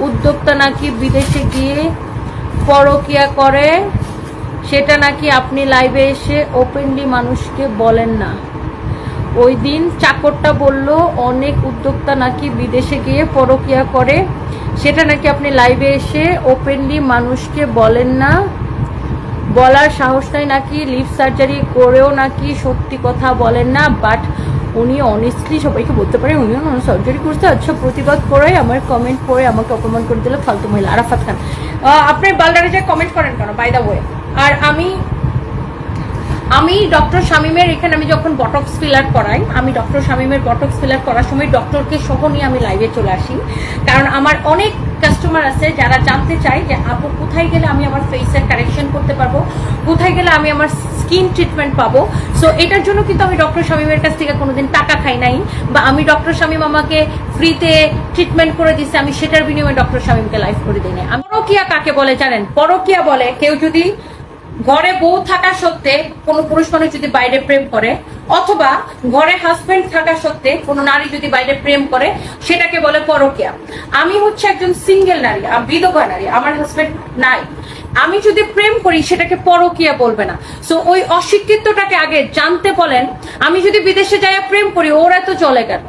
উদ্যোক্তা নাকি বিদেশে গিয়ে পরকিয়া করে, সেটা নাকি আপনি লাইভে এসে ওপেনলি মানুষকে বলেন না। ওই দিন চাকরটা বলল অনেক উদ্যোক্তা নাকি বিদেশে গিয়ে পরকিয়া করে, সেটা নাকি আপনি লাইভে এসে ওপেনলি মানুষকে বলেন না। বলার সাহস নাই নাকি, লিপ সার্জারি করেও নাকি সত্যি কথা বলেন না। বাট উনি অনেস্টলি সবাইকে বলতে পারে উনিও সার্জারি করতে। আচ্ছা, প্রতিবাদ করে আমার কমেন্ট পড়ে আমাকে অপমান করে দিল ফালতু মহিলা। আরাফাত খান, আপনি বালডারে যে কমেন্ট করেন কেন বাই দ্য ওয়ে? আর আমি ডক্টর শামীমের এখানে আমি যখন বটক্স ফিলার করাই, আমি ডক্টর শামীমের বটক্স ফিলার করার সময় ডক্টরকে সহ নিয়ে আমি লাইভে চলে আসি। কারণ আমার অনেক কাস্টমার আছে যারা জানতে চায় যে আপু কোথায় গেলে আমি আমার ফেসের কারেকশন করতে পারবো, কোথায় গেলে আমি আমার স্কিন ট্রিটমেন্ট পাবো। সো এটার জন্য কিন্তু আমি ডক্টর শামীমের কাছ থেকে কোনোদিন টাকা খাই নাই, বা আমি ডক্টর শামীম আমাকে ফ্রিতে ট্রিটমেন্ট করে দিচ্ছে, আমি সেটার বিনিময়ে ডক্টর শামীমকে লাইভ করে দিই না। পরকিয়া কাকে বলে জানেন? পরকিয়া বলে কেউ যদি ঘরে বউ থাকা সত্ত্বে কোনো পুরুষ মানুষ যদি বাইরে প্রেম করে, অথবা ঘরে হাজবেন্ড থাকা সত্ত্বে কোনো নারী যদি বাইরে প্রেম করে, সেটাকে বলে পরকিয়া। আমি হচ্ছে একজন সিঙ্গেল নারী, বিধবা নারী, আমার হাজবেন্ড নাই, আমি যদি প্রেম করি সেটাকে পরকিয়া বলবে না। সো ওই অস্বীকৃতটাকে আগে জানতে বলেন। আমি যদি বিদেশে যাইয়া প্রেম করি, ওরা তো চলে গেল,